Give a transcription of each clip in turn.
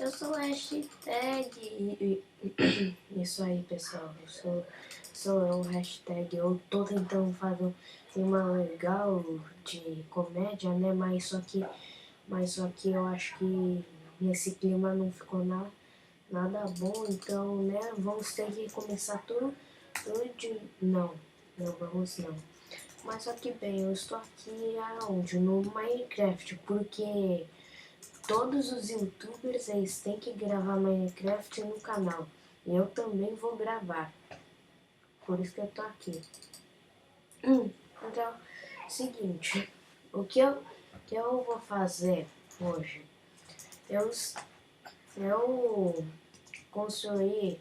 Eu sou o hashtag. Isso aí, pessoal. Sou eu, hashtag. Eu tô tentando fazer um tema legal de comédia, né? Mas só que eu acho que nesse clima não ficou nada bom. Então, né? Vamos ter que começar tudo de. Não vamos não. Mas só que bem, eu estou aqui aonde? No Minecraft, porque todos os youtubers eles têm que gravar Minecraft no canal. E eu também vou gravar. Por isso que eu tô aqui. Então, seguinte, o que eu vou fazer hoje? Eu construí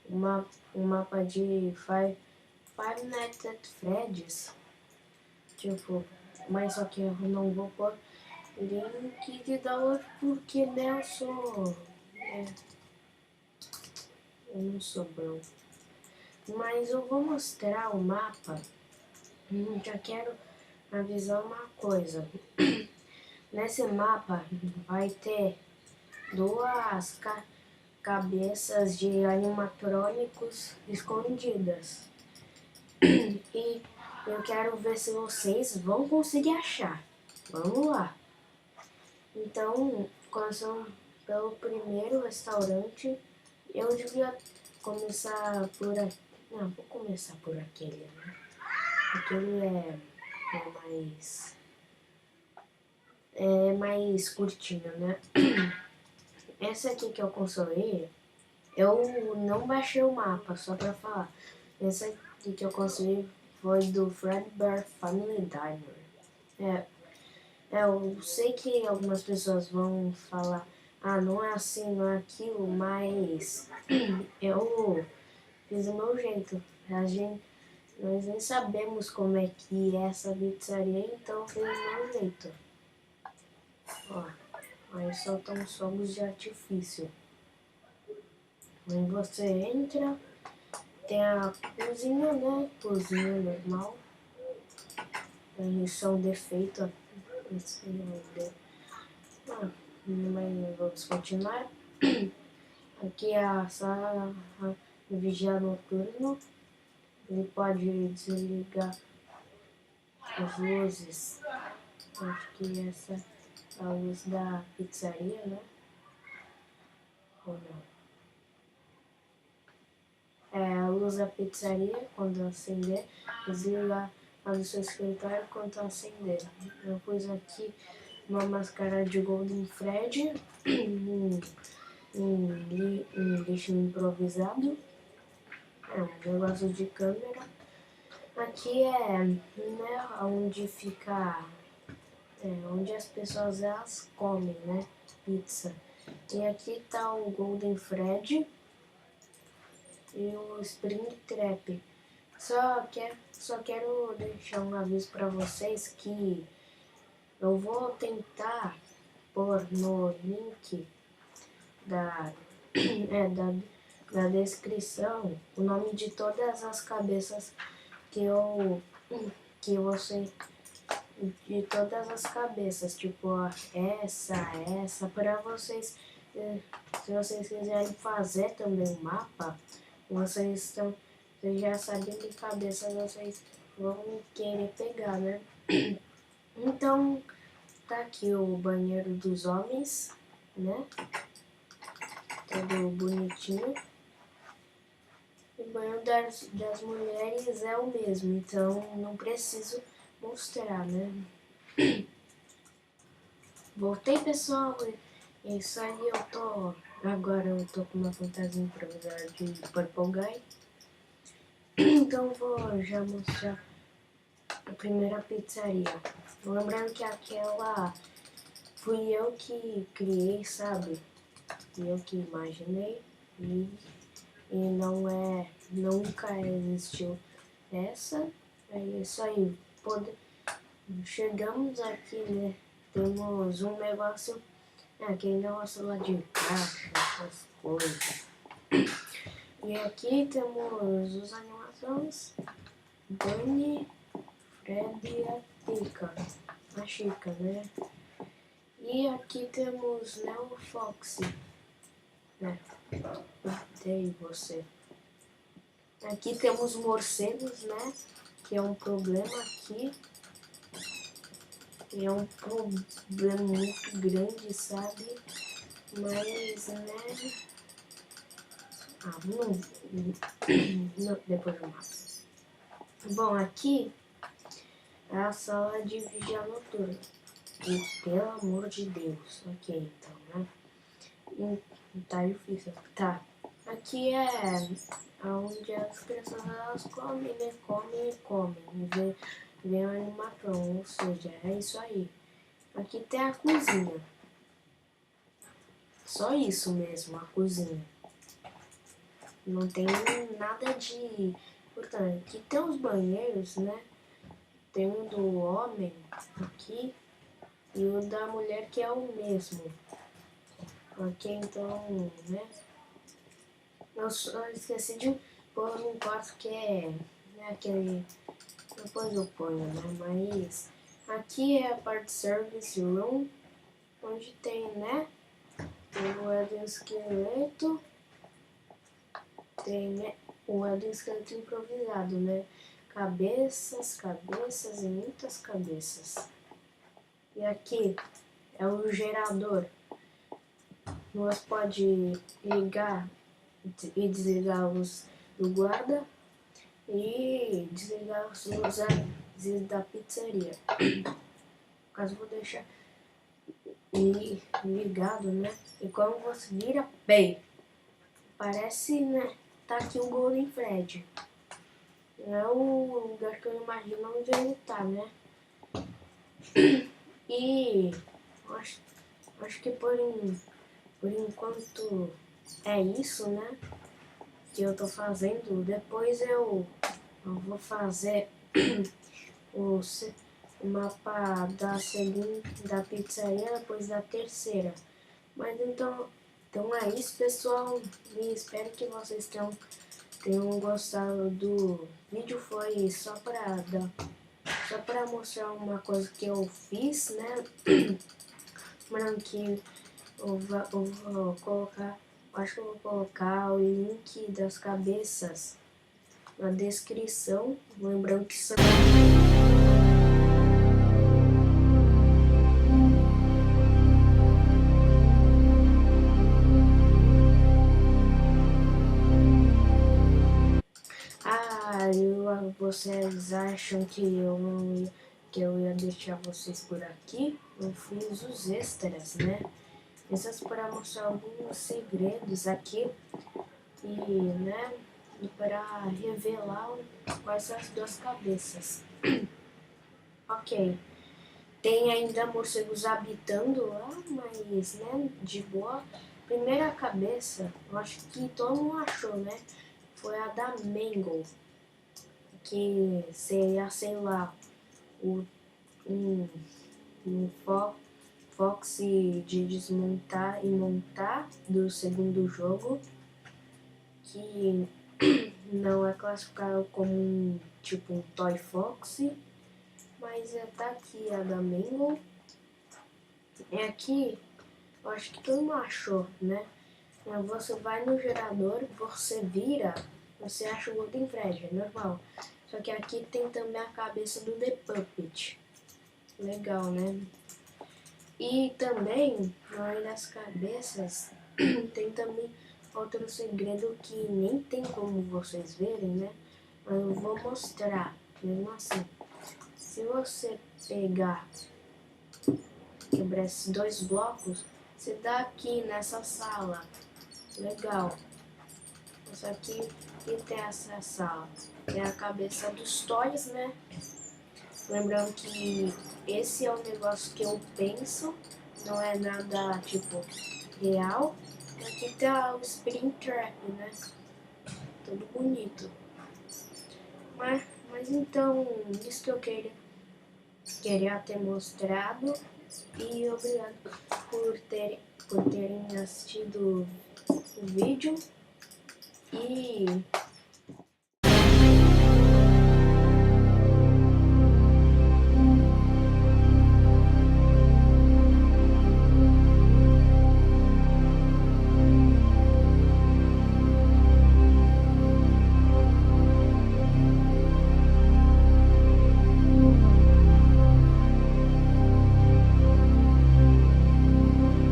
um mapa de Five Nights at Freddy's. Tipo, mas só que eu não vou pôr link de download porque né, eu não sou bom. Mas eu vou mostrar o mapa. Já quero avisar uma coisa. Nesse mapa vai ter duas cabeças de animatrônicos escondidas. E eu quero ver se vocês vão conseguir achar. Vamos lá. Então, começando pelo primeiro restaurante, eu devia começar por aqui. Não, vou começar por aquele, né? Aquele é mais curtinho, né? Esse aqui que eu construí, eu não baixei o mapa, só pra falar. Esse aqui que eu construí foi do Fredbear Family Diner. Eu sei que algumas pessoas vão falar, não é assim, não é aquilo, mas eu fiz do meu jeito. Nós nem sabemos como é que é essa pizzaria, então eu fiz do meu jeito. Ó, aí soltam os fogos de artifício. Aí você entra, tem a cozinha, né? Cozinha normal. Isso é um defeito. Esse mas vamos continuar. Aqui é a sala de vigia noturno. Ele pode desligar as luzes. Acho que essa é a luz da pizzaria, né? Ou não? É a luz da pizzaria quando acender, desligar a do seu escritório quando acender. Eu pus aqui uma máscara de Golden Fred, um lixo improvisado, um negócio de câmera. Aqui né, onde fica, onde as pessoas elas comem, né, pizza. E aqui tá o Golden Fred e o Spring Trap. Só quero deixar um aviso para vocês que eu vou tentar pôr no link da, da descrição o nome de todas as cabeças que você, de todas as cabeças, tipo essa, para vocês, se vocês quiserem fazer também um mapa, vocês já sabem que cabeça vocês vão querer pegar, né? Então, tá aqui o banheiro dos homens, né? Todo bonitinho. O banheiro das mulheres é o mesmo, então não preciso mostrar, né? Voltei, pessoal. É isso aí, agora eu tô com uma fantasia improvisada de Purple Guy. Então vou já mostrar a primeira pizzaria. Lembrando que aquela fui eu que criei, sabe? Fui eu que imaginei e nunca existiu essa. É isso aí. Chegamos aqui, né? Temos um negócio, aquele negócio lá de caixa, essas coisas. E aqui temos os animações, Bunny, Fred e a Chica, né? E E aqui temos, né, o Foxy, né? Odeio você. Aqui temos morcegos, né? Que é um problema aqui. É um problema muito grande, sabe? Mas, né? Ah, não, depois eu mato. Bom, aqui é a sala de vigia noturna. E, pelo amor de Deus. Ok, então, né? Tá difícil. Tá. Aqui é onde as crianças elas comem, né? Comem e comem. Vem a animação, ou seja, é isso aí. Aqui tem a cozinha. Só isso mesmo, a cozinha. Não tem nada de... Portanto, aqui tem os banheiros, né? Tem um do homem aqui e o da mulher que é o mesmo. Ok, então, né? Eu só esqueci de pôr um quarto que é, né, aquele... Depois eu ponho, né? Mas aqui é a parte service room, onde tem, né? O esqueleto. Tem, né, o esqueleto improvisado, né? Cabeças, cabeças e muitas cabeças. E aqui é o gerador. Nós pode ligar e desligar a luz do guarda e desligar as luzes da pizzaria. No caso, vou deixar ligado, né? E quando você vira, bem, parece, né? Tá aqui o Golden Fred. É o lugar que eu imagino onde ele tá, né? E acho que por enquanto é isso, né? Que eu tô fazendo. Depois eu vou fazer o mapa da segunda da pizzaria, depois da terceira. Mas então é isso, pessoal. E espero que vocês tenham gostado do vídeo. Foi só para mostrar uma coisa que eu fiz, né? Lembrando que eu vou colocar, acho que eu vou colocar o link das cabeças na descrição. Lembrando que são... Vocês acham que eu ia deixar vocês por aqui? Eu fiz os extras, né? Essas para mostrar alguns segredos aqui e, né? E para revelar quais são as duas cabeças. Ok. Tem ainda morcegos habitando lá, mas, né? De boa. Primeira cabeça, eu acho que todo mundo achou, né? Foi a da Mangle. Que seria, sei lá, um Foxy de desmontar e montar do segundo jogo, que não é classificado como tipo um Toy Foxy, mas tá aqui a da Mangle. É aqui, eu acho que todo mundo achou, né? Você vai no gerador, você vira, você acha o Golden Fred, é normal. Só que aqui tem também a cabeça do The Puppet. Legal, né? E também, na hora das cabeças, tem também outro segredo que nem tem como vocês verem, né? Mas eu vou mostrar, mesmo assim. Se você quebrar esses dois blocos, você dá aqui nessa sala. Legal. Isso aqui e tem essa sala. Tem a cabeça dos toys, né? Lembrando que esse é o negócio que eu penso, não é nada tipo real. Aqui tá o Spring Trap, né? Tudo bonito. Mas então, isso que eu queria ter mostrado. E obrigado por terem assistido o vídeo. E